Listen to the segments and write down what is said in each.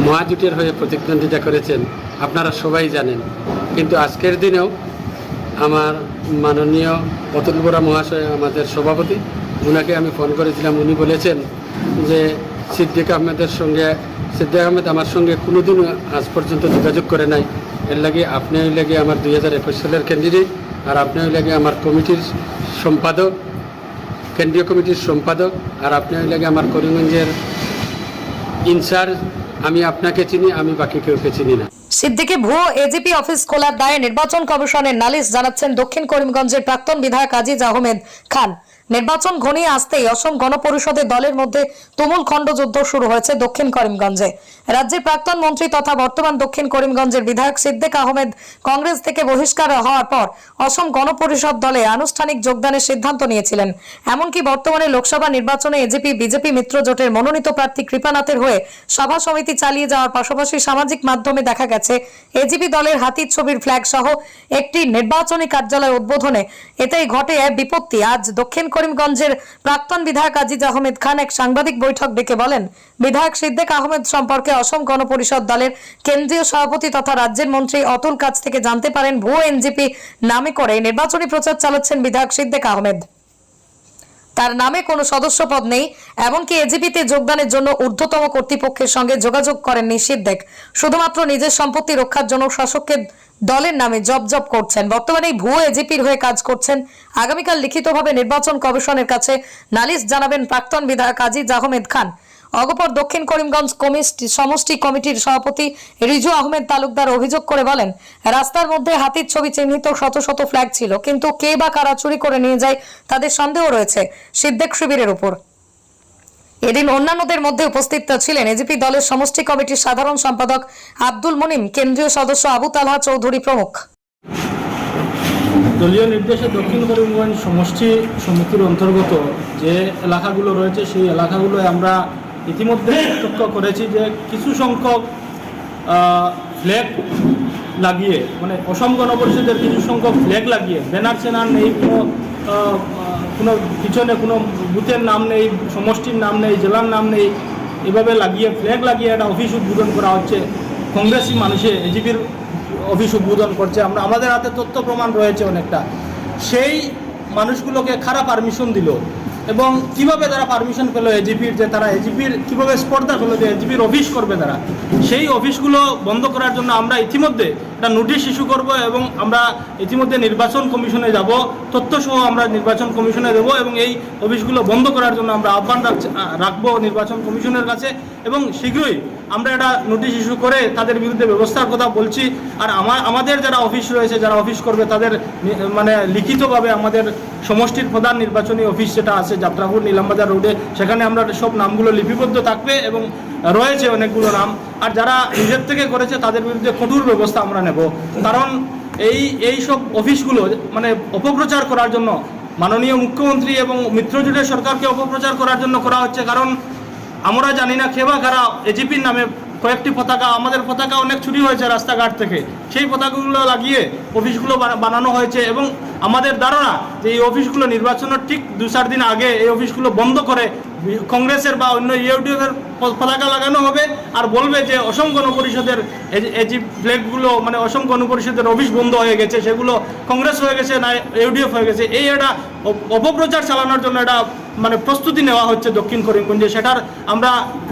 মহাজোটের হয়ে প্রতিদ্বন্দ্বিতা করেছেন, আপনারা সবাই জানেন। কিন্তু আজকের দিনেও আমার মাননীয় অতুল বরা মহাশয়, আমাদের সভাপতি, ওনাকে আমি ফোন করেছিলাম। উনি বলেছেন যে সিদ্দিক আহমেদ আমার সঙ্গে কোনোদিন আজ পর্যন্ত যোগাযোগ করে নাই। এর লাগে আপনি লাগে আমার 2021 সালের ক্যান্ডিডেট, আর আপনি লাগে আমার কমিটির সম্পাদক, কেন্দ্রীয় কমিটির সম্পাদক, আর আপনি লাগে আমার করিমগঞ্জের ইনচার্জ। আমি আপনাকে চিনি, আমি বাকি কেউকে চিনি না। সিদ্দিকে ভুয়ো এজিপি অফিস খোলার দায়ে নির্বাচন কমিশনের নালিশ জানাচ্ছেন দক্ষিণ করিমগঞ্জের প্রাক্তন বিধায়ক আজিজ আহমেদ খান। নির্বাচন ঘনিয়ে আসতেই অসম গণপরিষদের দলের মধ্যে তুমুল খণ্ডযুদ্ধ শুরু হয়েছে দক্ষিণ করিমগঞ্জে। রাজ্যের প্রাক্তন মন্ত্রী তথা বর্তমান দক্ষিণ করিমগঞ্জের বিধায়ক সিদ্দিক আহমেদ কংগ্রেস থেকে বহিষ্কার হওয়ার পর অসম গণপরিষদ দলে আনুষ্ঠানিক যোগদানের সিদ্ধান্ত নিয়েছিলেন। এমনকি বর্তমানে লোকসভা নির্বাচনে এজিপি বিজেপি মিত্র জোটের মনোনীত প্রার্থী কৃপানাথের হয়ে সভা সমিতি চালিয়ে যাওয়ার পাশাপাশি সামাজিক মাধ্যমে দেখা গেছে এজিপি দলের হাতির ছবির ফ্ল্যাগ সহ একটি নির্বাচনী কার্যালয় উদ্বোধনে। এতেই ঘটে বিপত্তি। আজ দক্ষিণ করিমগঞ্জের প্রাক্তন বিধায়ক আজিজ আহমেদ খান এক সাংবাদিক বৈঠক ডেকে বলেন, বিধায়ক সিদ্দিক আহমেদ সম্পর্কে অসম গণপরিষদ দলের কেন্দ্রীয় সভাপতি তথা রাজ্যের মন্ত্রী অতুল কাছ থেকে জানতে পারেন ভুয়ো এনজিপি নামে করে নির্বাচনী প্রচার চালাচ্ছেন বিধায়ক সিদ্দিক আহমেদ। তার নামে কোনো সদস্য পদ নেই, এমনকি এজিপিতে যোগদানের জন্য ঊর্ধ্বতম কর্তৃপক্ষের সঙ্গে যোগাযোগ করেননি সিদ্দিক। শুধুমাত্র নিজের সম্পত্তি রক্ষার জন্য শাসককে দলের নামে জব করছেন। বর্তমানে ভুয়ো এজিপির হয়ে কাজ করছেন। আগামীকাল লিখিতভাবে নির্বাচন কমিশনের কাছে নালিশ জানাবেন প্রাক্তন বিধায়ক আজিজ আহমেদ খান। অগপর দক্ষিণ করিমগঞ্জ সমষ্টি কমিটির সভাপতি রিজু আহমেদ তালুকদার অভিযোগ করে বলেন, রাস্তার মধ্যে হাতির ছবি চিহ্নিত শত শত ফ্ল্যাগ ছিল, কিন্তু কে বা কারা চুরি করে নিয়ে যায় তাদের সন্দেহ রয়েছে সিদ্দিক শিবিরের উপর। এদিন অন্যান্যদের মধ্যে উপস্থিত ছিলেন এজিপি দলের সমষ্টি কমিটির সাধারণ সম্পাদক আব্দুল মুনিম, কেন্দ্রীয় সদস্য আবু তালহা চৌধুরী প্রমুখ। দলীয় নির্দেশে দক্ষিণ করিমগঞ্জ সমষ্টি সমিতির অন্তর্গত যে এলাকাগুলো রয়েছে সেই এলাকাগুলোয় আমরা ইতিমধ্যে প্রত্যক্ষ করেছি যে কিছু সংখ্যক ফ্ল্যাগ লাগিয়ে, মানে অসম গণপরিষদের কিছু সংখ্যক ফ্ল্যাগ লাগিয়ে, ব্যানার চেনার নেই, কোনো পিছনে কোনো বুথের নাম নেই, সমষ্টির নাম নেই, জেলার নাম নেই, এভাবে লাগিয়ে ফ্ল্যাগ লাগিয়ে একটা অফিস উদ্বোধন করা হচ্ছে। কংগ্রেসি মানুষে এজিপির অফিস উদ্বোধন করছে। আমাদের হাতে তথ্য প্রমাণ রয়েছে অনেকটা। সেই মানুষগুলোকে খারাপ পারমিশন দিল, এবং কিভাবে তারা পারমিশন পেল এজিপির, যে তারা এজিপির কীভাবে স্পর্ধা পেল যে এজিপির অফিস করবে তারা, সেই অফিসগুলো বন্ধ করার জন্য আমরা ইতিমধ্যে একটা নোটিশ ইস্যু করব, এবং আমরা ইতিমধ্যে নির্বাচন কমিশনে যাব, তথ্যসহ আমরা নির্বাচন কমিশনে দেবো, এবং এই অফিসগুলো বন্ধ করার জন্য আমরা আহ্বান রাখবো নির্বাচন কমিশনের কাছে, এবং শীঘ্রই আমরা একটা নোটিশ ইস্যু করে তাদের বিরুদ্ধে ব্যবস্থার কথা বলছি। আর আমাদের যারা অফিস রয়েছে, যারা অফিস করবে, তাদের মানে লিখিতভাবে আমাদের সমষ্টির প্রধান নির্বাচনী অফিস যেটা আছে যাত্রাপুর নীলামবাজার রোডে, সেখানে আমরা সব নামগুলো লিপিবদ্ধ থাকবে, এবং রয়েছে অনেকগুলো নাম। আর যারা নিজের থেকে করেছে তাদের বিরুদ্ধে কঠোর ব্যবস্থা আমরা নেব। কারণ এই সব অফিসগুলো মানে অপপ্রচার করার জন্য মাননীয় মুখ্যমন্ত্রী এবং মিত্রজোটের সরকারকে অপপ্রচার করার জন্য করা হচ্ছে। কারণ আমরা জানি না কে বা কারা এজিপির নামে কয়েকটি পতাকা, আমাদের পতাকা অনেক চুরি হয়েছে রাস্তাঘাট থেকে, সেই পতাকাগুলো লাগিয়ে অফিসগুলো বানানো হয়েছে। এবং আমাদের ধারণা যে এই অফিসগুলো নির্বাচনের ঠিক 2-4 দিন আগে এই অফিসগুলো বন্ধ করে কংগ্রেসের বা অন্য ইউডিএফের পতাকা লাগানো হবে, আর বলবে যে অসম গণপরিষদের এই ফ্ল্যাগগুলো, মানে অসম গণপরিষদের অফিস বন্ধ হয়ে গেছে, সেগুলো কংগ্রেস হয়ে গেছে না ইউডিএফ হয়ে গেছে। এই একটা অপপ্রচার চালানোর জন্য একটা মানে প্রস্তুতি নেওয়া হচ্ছে দক্ষিণ করিমগঞ্জে। সেটার আমরা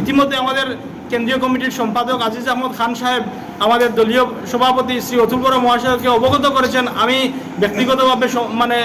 ইতিমধ্যে আমাদের কেন্দ্রীয় কমিটির সম্পাদক আজিজ আহমদ খান সাহেব আমাদের দলীয় সভাপতি শ্রী অতুল বরা মহাশয়কে অবগত করেছেন। আমি ব্যক্তিগতভাবে মানে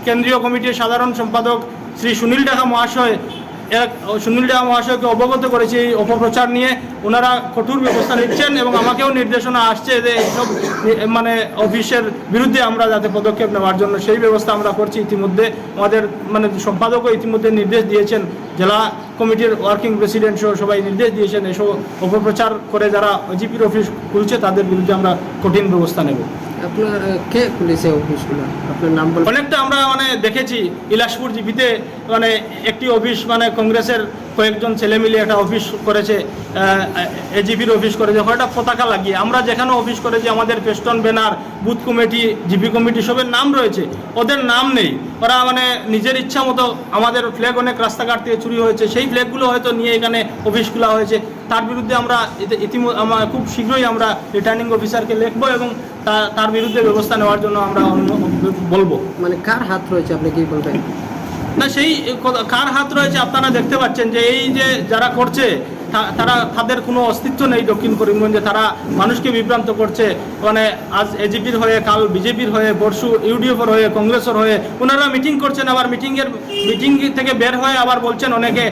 কেন্দ্রীয় কমিটির সাধারণ সম্পাদক শ্রী সুনীল ডাহা মহাশয়কে অবগত করেছি এই অপপ্রচার নিয়ে। ওনারা কঠোর ব্যবস্থা নিচ্ছেন, এবং আমাকেও নির্দেশনা আসছে যে এইসব মানে অফিসের বিরুদ্ধে আমরা যাতে পদক্ষেপ নেওয়ার জন্য সেই ব্যবস্থা আমরা করছি। ইতিমধ্যে আমাদের মানে সম্পাদকও ইতিমধ্যে নির্দেশ দিয়েছেন, জেলা কমিটির ওয়ার্কিং প্রেসিডেন্ট সহ সবাই নির্দেশ দিয়েছেন, এসব অপপ্রচার করে যারা জিপির অফিস খুলছে তাদের বিরুদ্ধে আমরা কঠিন ব্যবস্থা নেব। আপনার কে খুলেছে অফিসগুলো, আপনার নাম বলুন। অনেকটা আমরা মানে দেখেছি ইলাসপুর জিপিতে মানে একটি অফিস, মানে কংগ্রেসের কয়েকজন ছেলে মিলে একটা অফিস করেছে, এজিপির অফিস করেছে, হয়তো পতাকা লাগিয়ে। আমরা যেখানে অফিস করেছি আমাদের পেস্টন banner, booth committee, GP committee সবের নাম রয়েছে, ওদের নাম নেই। ওরা মানে নিজের ইচ্ছা মতো আমাদের ফ্ল্যাগ অনেক রাস্তাঘাট থেকে চুরি হয়েছে, সেই ফ্ল্যাগগুলো হয়তো নিয়ে এখানে অফিস খোলা হয়েছে। তার বিরুদ্ধে আমরা খুব শীঘ্রই আমরা রিটার্নিং অফিসারকে লিখব এবং তার বিরুদ্ধে ব্যবস্থা নেওয়ার জন্য আমরা বলবো। মানে কার হাত রয়েছে আপনি কি বলবেন? না, সেই কার হাত রয়েছে আপনারা দেখতে পাচ্ছেন যে এই যে যারা করছে তাদের কোনো অস্তিত্ব নেই দক্ষিণ করিমগঞ্জে। তারা মানুষকে বিভ্রান্ত করছে, মানে আজ এজিপির হয়ে, কাল বিজেপির হয়ে, পরশু ইউডিএফের হয়ে, কংগ্রেসের হয়ে ওনারা মিটিং করছেন। আবার মিটিং থেকে বের হয়ে আবার বলছেন অনেকে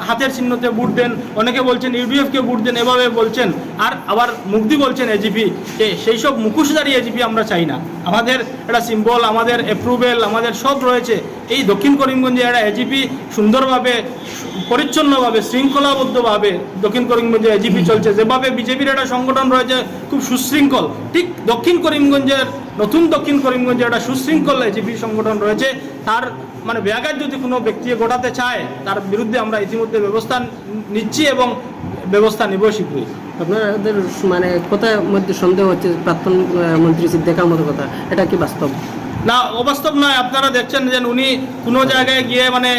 হাতের চিহ্নতে ভোট দেন, অনেকে বলছেন ইউডিএফকে ভোট দেন, এভাবে বলছেন। আর আবার মুগ্ধি বলছেন এজিপি। সেই সব মুখোশধারী এজিপি আমরা চাই না। আমাদের একটা সিম্বল, আমাদের অ্যাপ্রুভেল, আমাদের সব রয়েছে। এই দক্ষিণ করিমগঞ্জে একটা এজিপি সুন্দরভাবে, পরিচ্ছন্নভাবে, শৃঙ্খলাবদ্ধভাবে দক্ষিণ করিমগঞ্জে এজিপি চলছে। যেভাবে বিজেপির একটা সংগঠন রয়েছে খুব সুশৃঙ্খল, ঠিক নতুন দক্ষিণ করিমগঞ্জে একটা সুশৃঙ্খল এজিপি সংগঠন রয়েছে। তার মানে ব্যাঘাত যদি কোনো ব্যক্তি ঘটাতে চায় তার বিরুদ্ধে আমরা ইতিমধ্যে ব্যবস্থা নিচ্ছি এবং ব্যবস্থা নিব শীঘ্রই। আপনাদের মানে কথার মধ্যে সন্দেহ হচ্ছে প্রাক্তন মন্ত্রী সিদ্দিক আহমদের কথা, এটা কি বাস্তব? না, অবাস্তব নয়। আপনারা দেখছেন যে উনি কোনো জায়গায় গিয়ে মানে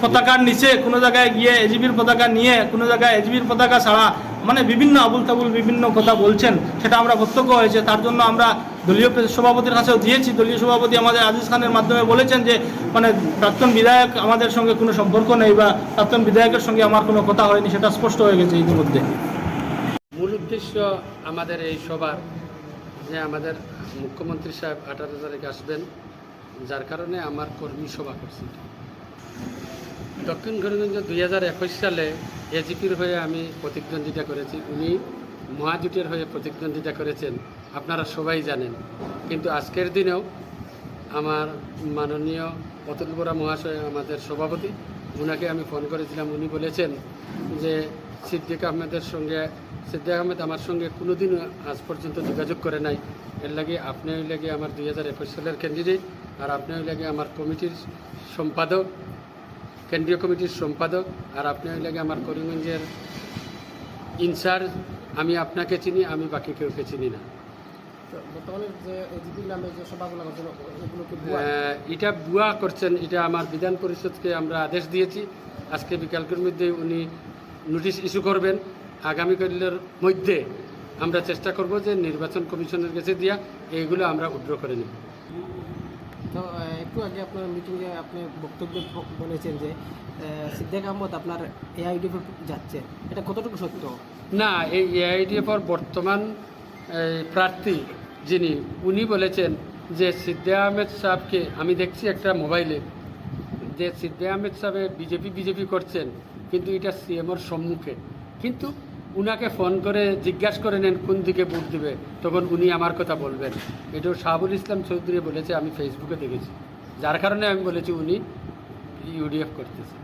পতাকার নিচে, কোনো জায়গায় গিয়ে এজিবির পতাকা নিয়ে, কোনো জায়গায় এজিবির পতাকা ছাড়া মানে বিভিন্ন আবুল তাবুল বিভিন্ন কথা বলছেন, সেটা আমরা প্রত্যক্ষ হয়েছে। তার জন্য আমরা দলীয় সভাপতির কাছেও দিয়েছি। দলীয় সভাপতি আমাদের আজিজ খানের মাধ্যমে বলেছেন যে মানে প্রাক্তন বিধায়ক আমাদের সঙ্গে কোনো সম্পর্ক নেই বা প্রাক্তন বিধায়কের সঙ্গে আমার কোনো কথা হয়নি, সেটা স্পষ্ট হয়ে গেছে ইতিমধ্যে। মূল উদ্দেশ্য আমাদের এই সভার যে আমাদের মুখ্যমন্ত্রী সাহেব 18 তারিখে আসবেন, যার কারণে আমার কর্মী সভা করছি। দক্ষিণ করিমগঞ্জে 2021 সালে এজিপির হয়ে আমি প্রতিদ্বন্দ্বিতা করেছি, উনি মহাজোটের হয়ে প্রতিদ্বন্দ্বিতা করেছেন, আপনারা সবাই জানেন। কিন্তু আজকের দিনেও আমার মাননীয় অতুল বরা মহাশয়, আমাদের সভাপতি, ওনাকে আমি ফোন করেছিলাম। উনি বলেছেন যে সিদ্দিক আহমেদ আমার সঙ্গে কোনোদিন আজ পর্যন্ত যোগাযোগ করে নাই। এর লাগে আপনি ওই লাগে আমার 2021 সালের ক্যান্ডিডেট, আর আপনি ওই লাগে আমার কমিটির সম্পাদক, কেন্দ্রীয় কমিটির সম্পাদক, আর আপনি ওই লাগে আমার করিমগঞ্জের ইনচার্জ। আমি আপনাকে চিনি, আমি বাকি কেউকে চিনি না। বর্তমানে যে এজিপির নামে যে সভাগুলো হচ্ছে এগুলো কি এটা বুয়া করছেন। এটা আমার বিধান পরিষদকে আমরা আদেশ দিয়েছি, আজকে বিকালের মধ্যে উনি নোটিশ ইস্যু করবেন। আগামীকালের মধ্যে আমরা চেষ্টা করব যে নির্বাচন কমিশনের কাছে দিয়া এইগুলো আমরা উইথড্র করে নিব। তো একটু আগে আপনার মিটিংয়ে আপনি বক্তব্য বলেছেন যে সিদ্দিক আহমদ আপনার এআইডিএফ যাচ্ছে, এটা কতটুকু সত্য? না, এই এআইডিএফের বর্তমান প্রার্থী যিনি, উনি বলেছেন যে সিদ্দিক আহমেদ সাহেবকে আমি দেখছি একটা মোবাইলে যে সিদ্দিক আহমেদ সাহেব বিজেপি করছেন, কিন্তু এটা সিএমওর সম্মুখে। কিন্তু উনাকে ফোন করে জিজ্ঞাসা করে নেন কোন দিকে ভোট দিবে, তখন উনি আমার কথা বলবেন। এটা শাহাবুল ইসলাম চৌধুরী বলেছে, আমি ফেসবুকে দেখেছি, যার কারণে আমি বলেছি উনি ইউডিএফ করতেছে।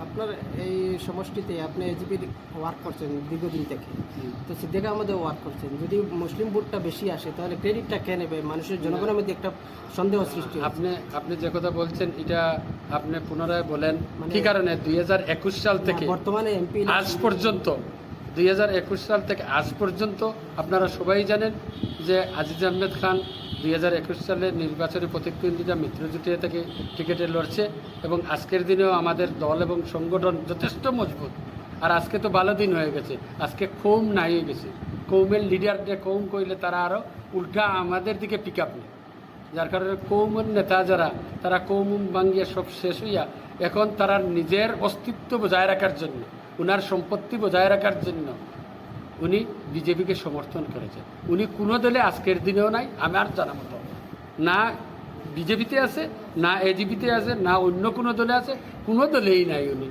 আপনার এই সমষ্টিতে আপনি এজিপির ওয়ার্ক করছেন দীর্ঘদিন থেকে, তো সিদ্দিক আহমদও ওয়ার্ক করছেন। যদি মুসলিম ভোটটা বেশি আসে তাহলে ক্রেডিটটা কে নেবে? মানুষের জনগণের মধ্যে একটা সন্দেহ সৃষ্টি। আপনি যে কথা বলছেন এটা আপনি পুনরায় বলেন, কি কারণে 2021 সাল থেকে বর্তমানে এমপি আজ পর্যন্ত 2021 সাল থেকে আজ পর্যন্ত আপনারা সবাই জানেন যে আজিজ আহমেদ খান 2021 সালে নির্বাচনী প্রতিদ্বন্দ্বিতা মিত্রজোটে থেকে টিকিটে লড়ছে, এবং আজকের দিনেও আমাদের দল এবং সংগঠন যথেষ্ট মজবুত। আর আজকে তো ভালো দিন হয়ে গেছে, আজকে কৌম নাই হয়ে গেছে। কৌমের লিডারদের কৌম কইলে তারা আরও উল্টা আমাদের দিকে পিক আপ নেয়, যার কারণে কৌমের নেতা যারা, তারা কৌম ভাঙ্গিয়ে সব শেষ হইয়া এখন তারা নিজের অস্তিত্ব বজায় রাখার জন্য, ওনার সম্পত্তি বজায় রাখার জন্য উনি বিজেপিকে সমর্থন করেছেন। উনি কোনো দলে আজকের দিনেও নাই, আমার জানা মতো না বিজেপিতে আছে, না এজিপিতে আছে, না অন্য কোনো দলে আছে, কোনো দলেই নাই উনি।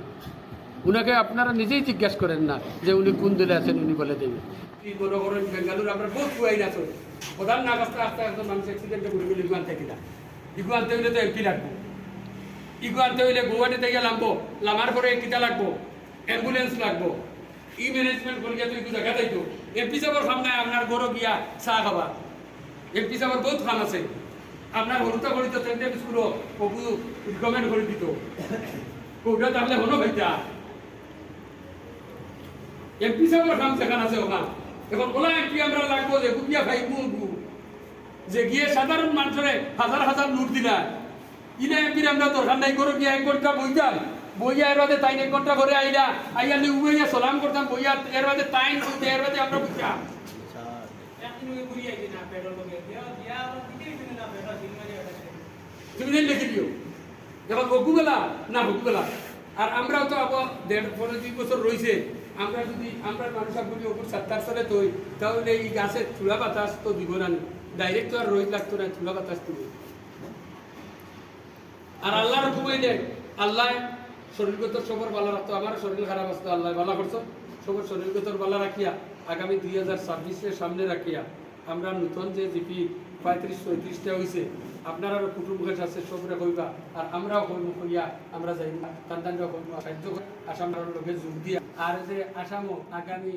উনাকে আপনারা নিজেই জিজ্ঞাসা করেন না যে উনি কোন দলে আছেন, উনি বলে দেবেন। বেঙ্গালুরু আমরা বহুত কুয়াই না চলি, প্রধান না আস্তে আস্তে আস্তে মানুষ অ্যাক্সিডেন্টে ঘুরে গেলে ইগু আনতে কিনা, ইগু আনতে হইলে তো এমপি লাগবো, ইগু আনতে হইলে গুয়াহাটি থেকে নামবো, নামার পরে কিতা লাগবো, অ্যাম্বুলেন্স লাগবো, ই ম্যানেজমেন্ট করিয়া তো ইগু জায়গা যাইতো। এমপি সাহেবের সামনে আপনার গরো গিয়া চাহ খাবা, এমপি সাহেবের বহুত খান আছে, আপনার হরুতা করিত সেন্ট্রাল স্কুলও কবু রিকমেন্ড করে দিত, কৌটা তাহলে হলো ভাইটা এমপি সাহেবের কাম সেখানে আছে ওখান এখন ওলা এমপি আমরা লাগবো যে কুপিয়া ভাই গুনগু যে গিয়ে সাধারণ মানুষের হাজার হাজার লুট দিলা ইনা এমপির আমরা দরকার নাই করে গিয়ে 1 ঘন্টা বইতাম বইয়া এর বাদে তাই 1 ঘন্টা করে আইলা আইয়া নি উইয়া সালাম করতাম বইয়া এর বাদে তাই বইতে এর বাদে আমরা বুঝতাম তুমি নেই লিখে দিও যখন হকুবেলা না হকুবেলা আর আমরাও তো আবার 1.5-2 বছর রয়েছে আমরা যদি আমরা মানুষ আপনি ওপর 70 সালে তৈ তাহলে এই গাছের চূড়া বাতাস তো দিব না ডাইরেক্ট তো আর রোহিত লাগতো না চূড়া বাতাস তুমি আর আল্লাহর হুকুমে দেখ আল্লাহ শরীরগত সবর ভালো রাখতো আমার শরীর খারাপ আসতো আল্লাহ ভালো করছো সবর শরীরগত ভালো রাখিয়া আগামী 2026-এর সামনে রাখিয়া আমরা নতুন যে জিপি 35-36টা হয়েছে আপনার আরো কুটুম্ব আছে সবরে হইবা আর আমরাও হইব হইয়া আমরা যাই কান্দানরা হইব সাহায্য আসামের লোকে যোগ দিয়া আর যে আসামও আগামী